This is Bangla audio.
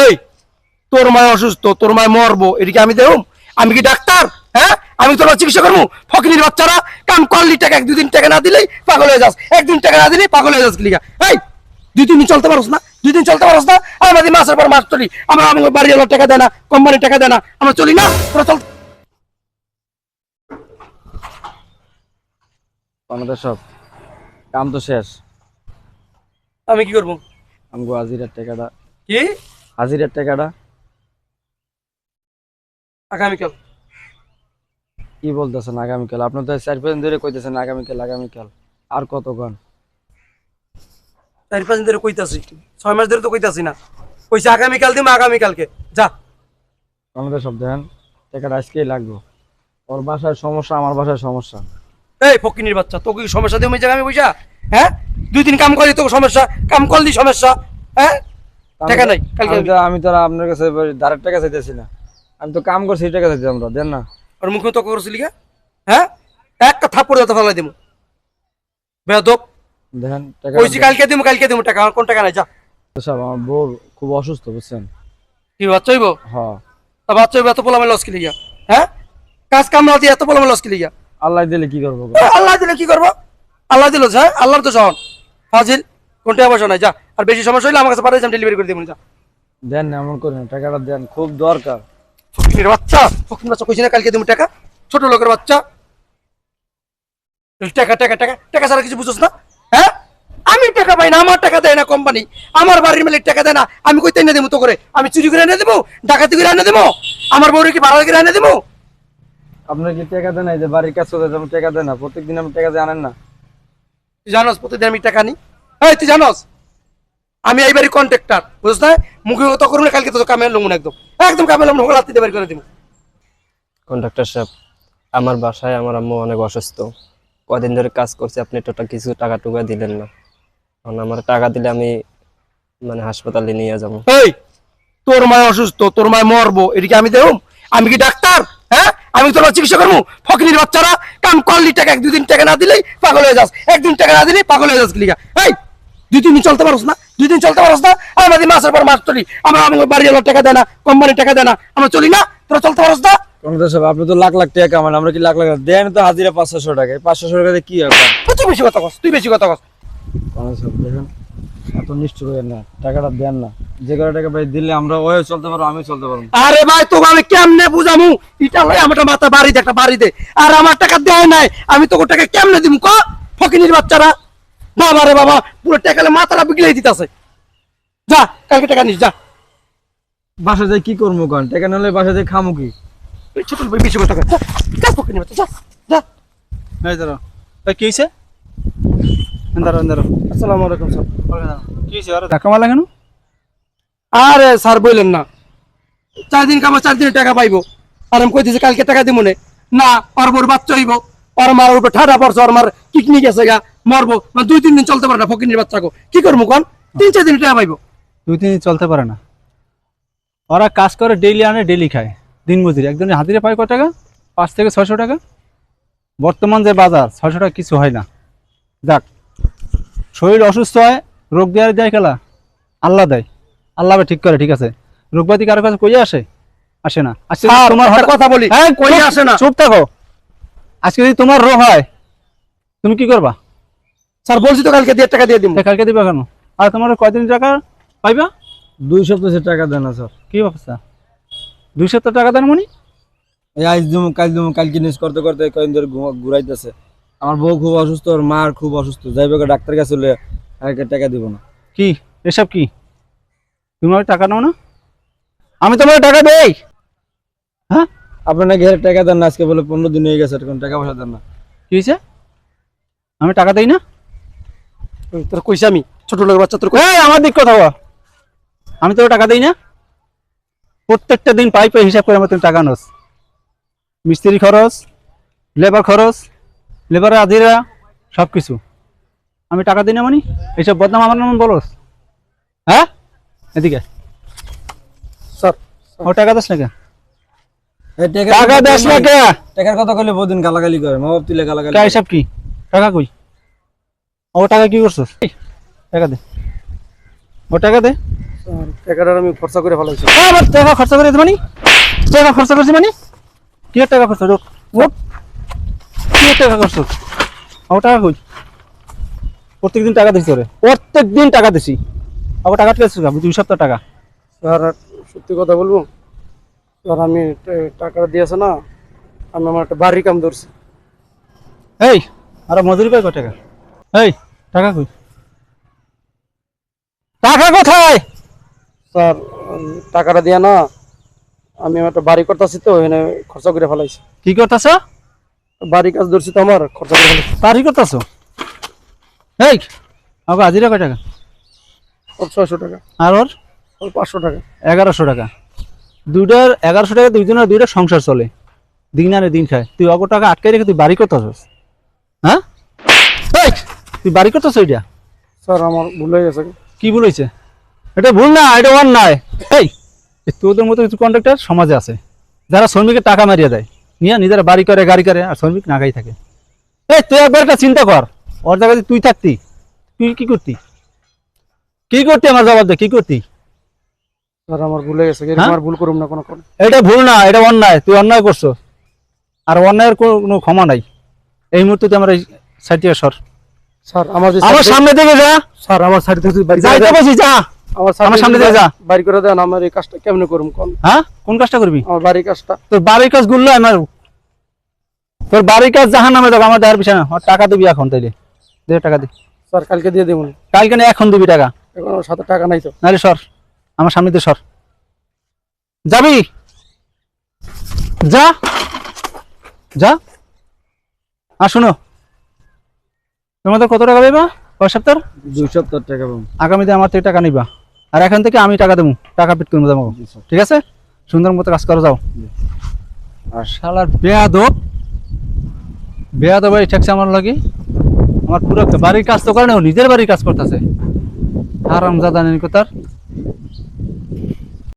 এই তোর মায় অসুস্থ, তোর মায় মরবো, এদিকে আমি দেব? আমি কি ডাক্তার? হ্যাঁ, আমি তোর চিকিৎসা করবো? ফকিনির বাচ্চারা কাম করলি টাকা, এক দুদিন টাকা না দিলেই পাগল হয়ে যাস, একদিন টাকা না দিলেই পাগল হয়ে যাস। লিগা এই 2-3 দিন চলতে পারস না, 2 দিন চলতে পারস না? আমাদের মাসের পর মাস চলি, আমরা আমাদের বাড়িওয়ালার টাকা দেয় না, কোম্পানির টাকা দেয় না, আমরা চলি না? তোরা চল। আমাদের সব কাম তো শেষ। আমি কি করবো? আমগো হাজিরার টাকাটা, কি হাজিরার টাকাটা আগামীকাল? কি বলতেছেন আগামীকাল? আপনি তো 4-5 দিন ধরে কইতেছেন আগামীকাল আগামীকাল। আর কতক্ষণ? 4-5 দিন ধরে কইতাছি, 6 মাস ধরে তো কইতাছি না। কইছে আগামীকাল দিম, আগামীকালকে যা। আমাদের সব দেন টাকাটা আজকেই লাগবে। ওর বাসার সমস্যা, আমার বাসার সমস্যা। এই ফকিনির বাচ্চা, তোকে কি সমস্যা দিয়ে জায়গা আমি বুঝা? হ্যাঁ, 2 দিন কাম করি তোকে সমস্যা, কাম করলি সমস্যা। হ্যাঁ, টাকা নাই কালকে। আমি তো আপনার কাছে ধারের টাকা চাইতেছি না, আমি তো কাম করছি, টাকা চাইছি। আমরা দেন না। আর মুখে তো করছিলি গা? হ্যাঁ, একটা থাপ্পড় দাও ফেলাই দিমু বেয়াদব। দেন টাকা। কইছি কালকে দিমু, কালকে দিমু টাকা। আমার কোন টাকা নাই, যা। সব আমার বউ খুব অসুস্থ, বুঝছেন? কি বাচ্চা হইব? হ্যাঁ। তা বাচ্চা হইব এত পোলামে লস কিলি গা? হ্যাঁ, কাজ কাম না দিয়ে এত পোলামে লস কিলি গা? আল্লাহ দিলে কি করবো? আল্লাহ দিলে কি করবো? আল্লাহ দিল, হ্যাঁ, আল্লাহর তো সহন ফাজিল। কোন টাকা পয়সা নাই, যা। আর বেশি সমস্যা হইলে আমার কাছে পাঠাইছি, আমি ডেলিভারি করে দেবো, যা। দেন না, এমন করেন, টাকাটা দেন, খুব দরকার। ফকিরের বাচ্চা, ফকির বাচ্চা, কইছি না কালকে দিমু টাকা? ছোট লোকের বাচ্চা, টাকা টাকা টাকা টাকা ছাড়া কিছু বুঝছ না? হ্যাঁ, আমি টাকা পাই না, আমার টাকা দেয় না কোম্পানি, আমার বাড়ির মালিক টাকা দেয় না। আমি কইতে এনে দেবো তো করে? আমি চুরি করে এনে দেবো, ডাকাতি করে এনে দেবো? আমার বউরে কি ভাড়া করে এনে দেবো? আপনার কি টাকা দেন? এই যে বাড়ির কাজ করতে যেমন টাকা দেন না, প্রত্যেকদিন আপনি টাকা দিয়ে আনেন না? তুই জানোস প্রতিদিন আমি টাকা নিই? এই তুই জানোস আমি এই বাড়ির কন্ট্রাক্টর, বুঝছ না? মুখে কথা করুন, কালকে তো কামে লমুন, একদম একদম কামে লমুন, হোলা দিতে বের করে দেবো। কন্ট্রাক্টর সাহেব, আমার বাসায় আমার আম্মু অনেক অসুস্থ, কদিন ধরে কাজ করছে, আপনি টোটাল কিছু টাকা টুকা দিলেন না। কারণ আমার টাকা দিলে আমি মানে হাসপাতালে নিয়ে যাবো। এই তোর মায় অসুস্থ, তোর মায় মরবো, এদিকে আমি দেব? আমি কি ডাক্তার? হ্যাঁ, আমি তোর চিকিৎসা করবো? ফকিনির বাচ্চারা কাম করলি টাকা, এক দুদিন টাকা না দিলেই পাগল হয়ে যাস, একদিন টাকা না দিলেই পাগল হয়ে যাস। লিগা এই 2-3 দিন চলতে পারস না, 2 দিন চলতে পারস না? আমাদের মাসের পর মাস চলি, আমরা আমাদের বাড়িওয়ালার টাকা দেয় না, কোম্পানির টাকা দেয় না, আমরা চলি না? তোরা চলতে পারস না? কর্মচারী সাহেব, আপনি তো লাখ লাখ টাকা কামান, আমরা কি লাখ লাখ? দেন তো হাজিরা 500 টাকা। 500 টাকা কি হবে? তুই বেশি কথা কস, তুই বেশি কথা কস। কর্মচারী সাহেব দেখেন, এত নিষ্ঠুর হবেন না, টাকাটা দেন না। যে কটা টাকা পাই দিলে আমরা ওই চলতে পারবো, আমি চলতে পারবো। আরে ভাই, তোকে আমি কেমনে বুঝামু? ইটা লই আমার মাথা বাড়ি দে, একটা বাড়ি দে। আর আমার টাকা দেয় নাই, আমি তোকে টাকা কেমনে দিমু ক? ফকিনির বাচ্চারা, বাবা রে বাবা, পুরো টাকালে মাথাটা বিগলাই দিতেছে। যা, কালকে টাকা নিস, যা। বাসা যাই কি করবো? কারণ টাকা নাহলে বাসা যাই খামু কি? এই ছোট লোক বেশি কথা কয়, যা, যা ফকিনির বাচ্চা, যা যা। এই ধরো, কি হয়েছে? ধরো ধরো। আসসালামু আলাইকুম স্যার। কি হয়েছে? আরে ধাক্কা মারলা কেন? আরে স্যার বললেন না, 4 দিন কামা 4 দিনে টাকা পাইবো, আর আমি কইতেছি কালকে টাকা দিব না। ওর বড় বাচ্চা হইব, ওর মার উপর ঠাডা পড়ছে, ওর মার কিডনি গেছে গা, মরবো। 2-3 দিন চলতে পারে না ফকিনির বাচ্চা গো, কি করবো কোন? 3-4 দিন টাকা পাইবো। 2-3 দিন চলতে পারে না। ওরা কাজ করে, ডেইলি আনে, ডেইলি খায়, দিন মজুরি। একজনের হাজিরা পায় কত টাকা? 5 থেকে 600 টাকা। বর্তমান যে বাজার, 600 টাকা কিছু হয় না। যাক, শরীর অসুস্থ হয়, রোগ দেওয়ার দেয় খেলা, আল্লাহ দেয়, আল্লাহ ঠিক করে, ঠিক আছে? রোগবাদী কারো কাছে কইয়া আসে? আসে না। আজকে স্যার, তোমার একটা কথা বলি, হ্যাঁ, কই আসে না। চুপ থাকো। আজকে যদি তোমার রোগ হয়, তুমি কি করবা? স্যার বলছি তো কালকে 1.5 টাকা দিয়ে দিব। কালকে দিবা কেন? আর তোমার কয়দিন টাকা পাইবা? 2 সপ্তাহ সে টাকা দেন না স্যার। কি অবস্থা? 2 সপ্তাহ টাকা দেন মানে? এই আজ দিমু, কাল দিমু, কালকে নিউজ করতে করতে কয়েকদিন ধরে ঘুরাইতেছে। আমার বউ খুব অসুস্থ, ওর মার খুব অসুস্থ, যাইবে ডাক্তার কাছে চলে, আগে টাকা দিব না। কি এসব কি? তুমি আমার টাকা নাও না? আমি তোমার টাকা দেই? হ্যাঁ, আপনার নাকি টাকা দেন না, আজকে বলে 15 দিন হয়ে গেছে, এখন টাকা পয়সা দেন না। কি হয়েছে? আমি টাকা দেই না? তোর কইছি আমি, ছোট লোকের বাচ্চা, তোর এই আমার দিক কথা বল। আমি তোর টাকা দেই না? প্রত্যেকটা দিন পাই পাই হিসাব করে আমার তুমি টাকা নোস। মিস্ত্রি খরচ, লেবার খরচ, লেবারের হাজিরা, সব কিছু আমি টাকা দিই না মানে? এইসব বদনাম আমার নাম বলস? হ্যাঁ, এদিকে। স্যার ও টাকা দিস না কে? এই টাকা দিস না কে? টাকার কথা কইলে বহুদিন গালাগালি করে, মা বাপ তুলে গালাগালি কা এসব কি? টাকা কই? ও টাকা কি করছস? এই, টাকা দে, ও টাকা দে। স্যার টাকাটা আমি খরচা করে ফেলাইছি। আবার টাকা খরচা করে মানে টাকা খরচা করছি মানে কি টাকা খরচা রোক রোক কি টাকা খরচা আমার টাকা কই প্রত্যেকদিন টাকা দিছি তোরে প্রত্যেকদিন টাকা দিছি আবার টাকা ঠিক আছে 2 সপ্তাহ টাকা স্যার সত্যি কথা বলবো স্যার, আমি টাকাটা দিয়েছে না, আমি আমার একটা বাড়ির কাম ধরছি। এই আর মজুরি পাই কত টাকা এই টাকা কই টাকা কোথায় স্যার টাকাটা দিয়ে না, আমি আমার একটা বাড়ি করতেছি তো এখানে খরচা করে ফেলাইছি। কি করতেছ বাড়ি কাজ ধরছি তো আমার, খরচা করে ফেলাইছি। তারি করতেছ এই আমাকে হাজিরা কয় টাকা ওর 600 টাকা, আর ওর ওর 500 টাকা। 1100 টাকা দুইটার 1100 টাকা দুইজনের দুইটা সংসার চলে দিন আনে দিন খায় তুই অত টাকা আটকে রেখে তুই বাড়ি করতেছস হ্যাঁ এই তুই বাড়ি করতেছ এটা স্যার আমার ভুল হয়ে গেছে। কি ভুল হয়েছে এটা ভুল না এটা অন্যায় এই তোদের মতো কিছু কন্ট্রাক্টর সমাজে আছে যারা শ্রমিকের টাকা মারিয়ে দেয় নিয়ে নিজেরা বাড়ি করে গাড়ি করে আর শ্রমিক না খাই থাকে এই তুই একবার একটা চিন্তা কর ওর জায়গায় তুই থাকতি তুই কি করতি আমার জবাব দে কি করতি স্যার আমার ভুল হয়ে গেছে, এরকম হ্যাঁ? আর ভুল করুম না কোনো। এটা ভুল না এটা অন্যায় তুই অন্যায় করছো আর অন্যায়ের কোনো ক্ষমা নাই এই মুহূর্তে তুই আমার এই সাইড থেকে সর স্যার আমার যে আমার সামনে থেকে যা স্যার আমার সাইড থেকে বাড়ি করে যাইতে দেন। বসি যা আমার সামনে থেকে যা বাড়ি করে দেন, আমার এই কাজটা কেমনে করুম কোন? হ্যাঁ কোন কাজটা করবি আমার বাড়ির কাজটা। তোর বাড়ির কাজ গুলো আমার তোর বাড়ির কাজ জাহান নামে দেবো আমার দেওয়ার পিছনে টাকা দিবি এখন তাইলে দে টাকা দি স্যার কালকে দিয়ে দেবো, কালকে না এখন দিবি টাকা এখন আমার সাথে টাকা নাই তো। নাহলে সর আমার সামনে দিয়ে সর যাবি যা যা আর শোনো তোমাদের কত টাকা পাইবা কয় সপ্তাহ 2 সপ্তাহ টাকা পাবো। আগামীতে আমার থেকে টাকা নিবা আর এখন থেকে আমি টাকা দেবো টাকা পিট করবো দেবো ঠিক আছে সুন্দর মতো কাজ করে যাও আর শালার বেয়াদব এই ঠেকছে আমার লাগে আমার পুরো বাড়ির কাজ তো করে না ও নিজের বাড়ির কাজ করতেছে আরাম জাদা নেই কথার